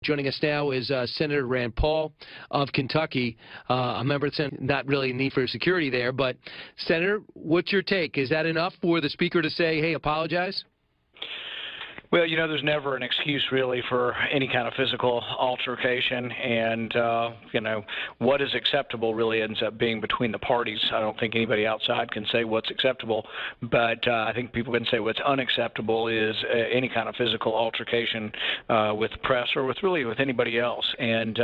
Joining us now is Senator Rand Paul of Kentucky, a member of the Senate. Not really a need for security there, but Senator, what's your take? Is that enough for the Speaker to say, hey, apologize? Well, you know, there's never an excuse really for any kind of physical altercation, and you know, what is acceptable really ends up being between the parties. I don't think anybody outside can say what's acceptable, but I think people can say what's unacceptable is any kind of physical altercation with the press or with anybody else. And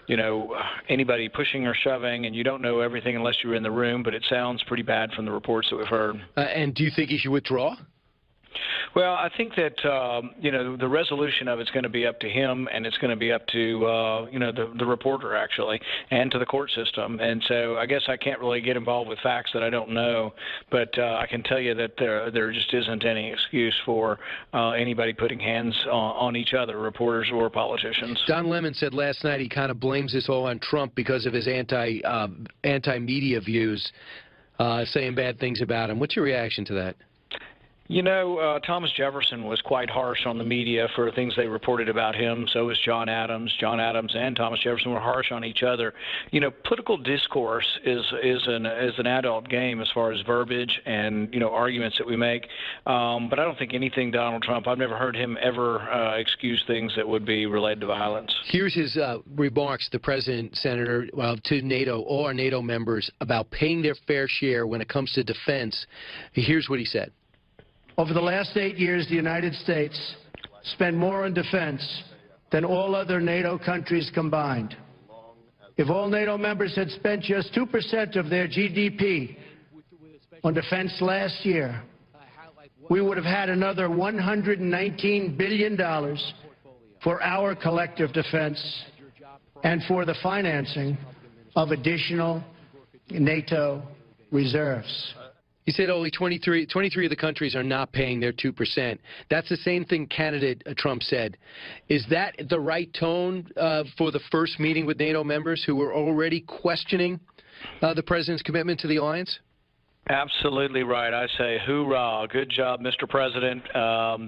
you know, anybody pushing or shoving, and you don't know everything unless you're in the room, but it sounds pretty bad from the reports that we've heard. And do you think he should withdraw? Well, I think that you know, the resolution of it's going to be up to him, and it's going to be up to you know, the reporter actually, and to the court system. And so I guess I can't really get involved with facts that I don't know, but I can tell you that there just isn't any excuse for anybody putting hands on each other, reporters or politicians. Don Lemon said last night he kind of blames this all on Trump because of his anti-media views, saying bad things about him. What's your reaction to that? You know, Thomas Jefferson was quite harsh on the media for things they reported about him. So was John Adams. John Adams and Thomas Jefferson were harsh on each other. You know, political discourse is an adult game as far as verbiage and, you know, arguments that we make. But I don't think anything Donald Trump, I've never heard him ever excuse things that would be related to violence. Here's his remarks, the President, Senator, to NATO, all our NATO members, about paying their fair share when it comes to defense. Here's what he said. Over the last 8 years, the United States spent more on defense than all other NATO countries combined. If all NATO members had spent just 2% of their GDP on defense last year, we would have had another $119 billion for our collective defense and for the financing of additional NATO reserves. He said only 23 of the countries are not paying their 2%. That's the same thing candidate Trump said. Is that the right tone for the first meeting with NATO members who were already questioning the President's commitment to the alliance? Absolutely right. I say hoorah. Good job, Mr. President.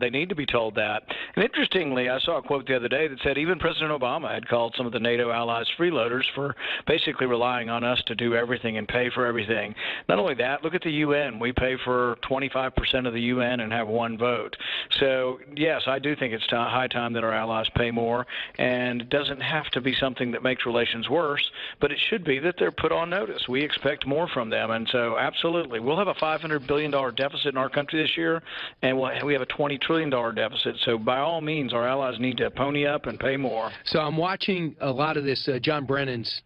They need to be told that. And interestingly, I saw a quote the other day that said even President Obama had called some of the NATO allies freeloaders for basically relying on us to do everything and pay for everything. Not only that, look at the UN. We pay for 25% of the UN and have one vote. So, yes, I do think it's high time that our allies pay more. And it doesn't have to be something that makes relations worse, but it should be that they're put on notice. We expect more from them. And so, absolutely. We'll have a $500 billion deficit in our country this year, and we have a $20 trillion deficit. So by all means, our allies need to pony up and pay more. So I'm watching a lot of this John Brennan's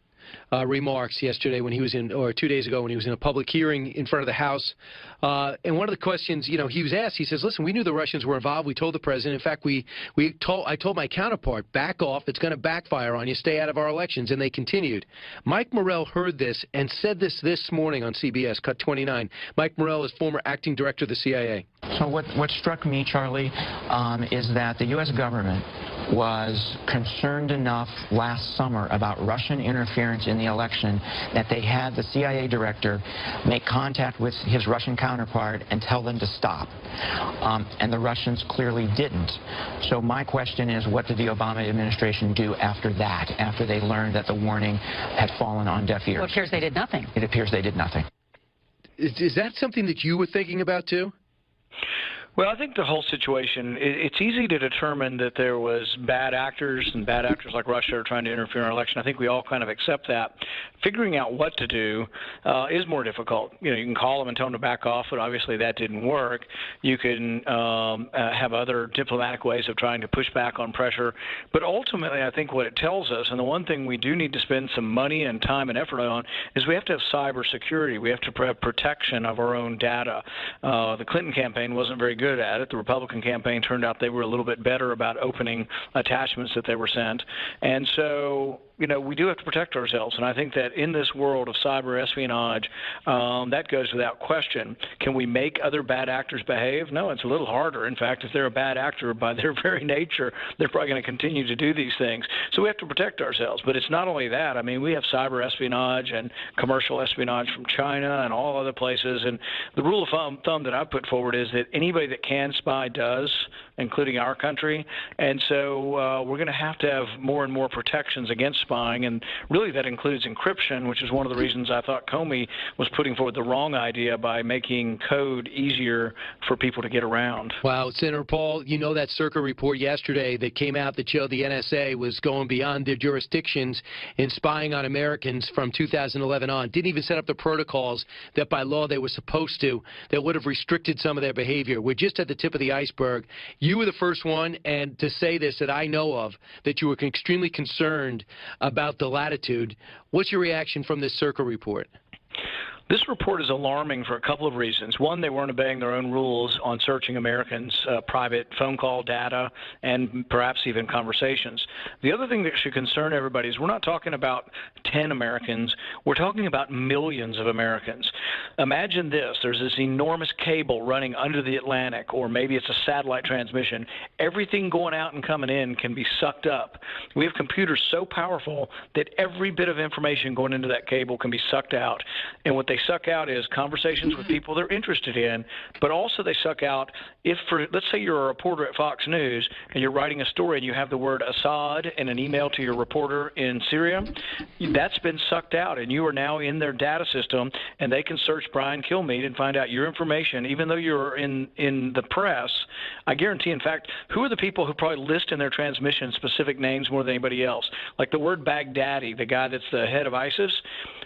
remarks yesterday when he was in, or 2 days ago when he was in a public hearing in front of the House. And one of the questions, you know, he was asked, he says, listen, we knew the Russians were involved. We told the President. In fact, I told my counterpart, back off. It's going to backfire on you. Stay out of our elections. And they continued. Mike Morrell heard this and said this morning on CBS, Cut 29. Mike Morrell is former acting director of the CIA. So what struck me, Charlie, is that the U.S. government was concerned enough last summer about Russian interference in the election that they had the CIA director make contact with his Russian counterpart and tell them to stop. And the Russians clearly didn't. So my question is, what did the Obama administration do after that, after they learned that the warning had fallen on deaf ears? Well, it appears they did nothing. It appears they did nothing. Is that something that you were thinking about, too? Well, I think the whole situation, it's easy to determine that there was bad actors, and bad actors like Russia are trying to interfere in our election. I think we all kind of accept that. Figuring out what to do is more difficult. You know, you can call them and tell them to back off, but obviously that didn't work. You can have other diplomatic ways of trying to push back on pressure. But ultimately, I think what it tells us, and the one thing we do need to spend some money and time and effort on, is we have to have cyber security. We have to have protection of our own data. The Clinton campaign wasn't very good at it. The Republican campaign turned out they were a little bit better about opening attachments that they were sent. And so we do have to protect ourselves. And I think that in this world of cyber espionage, that goes without question. Can we make other bad actors behave? No, it's a little harder. In fact, if they're a bad actor by their very nature, they're probably going to continue to do these things. So we have to protect ourselves. But it's not only that. I mean, we have cyber espionage and commercial espionage from China and all other places. And the rule of thumb that I put forward is that anybody that can spy does, including our country. And so we're going to have more and more protections against spying, and really that includes encryption, which is one of the reasons I thought Comey was putting forward the wrong idea by making code easier for people to get around. Wow, Senator Paul, you know that Circa report yesterday that came out that showed the NSA was going beyond their jurisdictions in spying on Americans from 2011 on, didn't even set up the protocols that by law they were supposed to, that would have restricted some of their behavior. We're just at the tip of the iceberg. You were the first one, and to say this that I know of, that you were extremely concerned about the latitude. What's your reaction from this Circa report? This report is alarming for a couple of reasons. One, they weren't obeying their own rules on searching Americans' private phone call data and perhaps even conversations. The other thing that should concern everybody is we're not talking about 10 Americans. We're talking about millions of Americans. Imagine this. There's this enormous cable running under the Atlantic, or maybe it's a satellite transmission. Everything going out and coming in can be sucked up. We have computers so powerful that every bit of information going into that cable can be sucked out. And what they suck out is conversations with people they're interested in, but also they suck out let's say you're a reporter at Fox News and you're writing a story and you have the word Assad in an email to your reporter in Syria, that's been sucked out and you are now in their data system, and they can search Brian Kilmeade and find out your information, even though you're in the press. I guarantee, in fact, who are the people who probably list in their transmission specific names more than anybody else? Like the word Baghdadi, the guy that's the head of ISIS,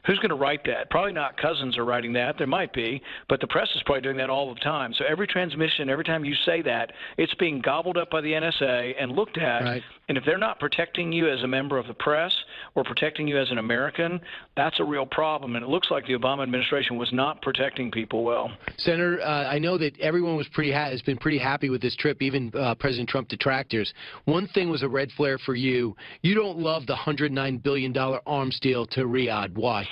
who's going to write that? Probably not cousins are writing that. There might be, but the press is probably doing that all the time. So every transmission, every time you say that, it's being gobbled up by the NSA and looked at. Right. And if they're not protecting you as a member of the press or protecting you as an American, that's a real problem. And it looks like the Obama administration was not protecting people well. Senator, I know that everyone was has been pretty happy with this trip, even President Trump detractors. One thing was a red flare for you. You don't love the $109 billion arms deal to Riyadh. Why?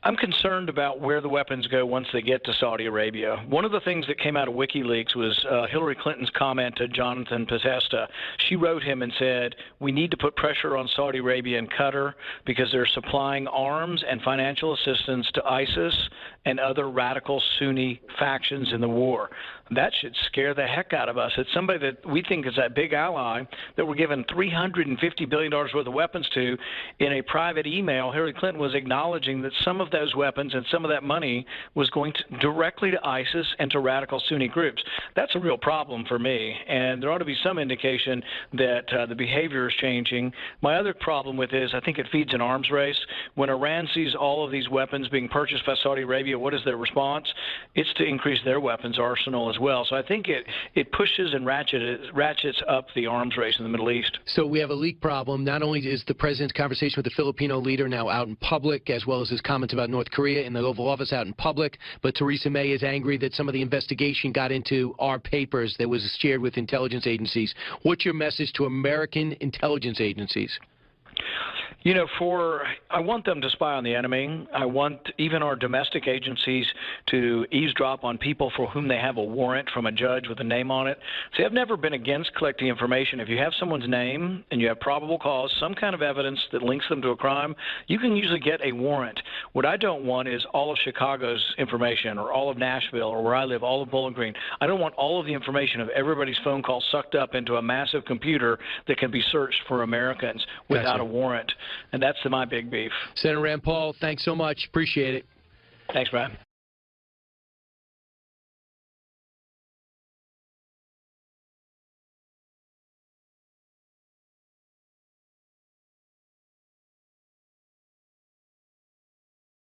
I'm concerned about where the weapons go once they get to Saudi Arabia. One of the things that came out of WikiLeaks was Hillary Clinton's comment to Jonathan Podesta. She wrote him and said, we need to put pressure on Saudi Arabia and Qatar because they're supplying arms and financial assistance to ISIS and other radical Sunni factions in the war. That should scare the heck out of us. It's somebody that we think is that big ally that we're giving $350 billion worth of weapons to. In a private email, Hillary Clinton was acknowledging that some of those weapons and some of that money was going directly to ISIS and to radical Sunni groups. That's a real problem for me, and there ought to be some indication that the behavior is changing. My other problem with it is I think it feeds an arms race. When Iran sees all of these weapons being purchased by Saudi Arabia, what is their response? It's to increase their weapons arsenal as well. So I think it pushes and ratchets up the arms race in the Middle East. So we have a leak problem. Not only is the president's conversation with the Filipino leader now out in public, as well as his comments about North Korea in the Oval Office out in public, but Theresa May is angry that some of the investigation got into our papers that was shared with intelligence agencies. What's your message to American intelligence agencies? You know, I want them to spy on the enemy. I want even our domestic agencies to eavesdrop on people for whom they have a warrant from a judge with a name on it. See, I've never been against collecting information. If you have someone's name and you have probable cause, some kind of evidence that links them to a crime, you can usually get a warrant. What I don't want is all of Chicago's information or all of Nashville or where I live, all of Bowling Green. I don't want all of the information of everybody's phone call sucked up into a massive computer that can be searched for Americans without a warrant. And that's my big beef. Senator Rand Paul, thanks so much. Appreciate it. Thanks, Brian.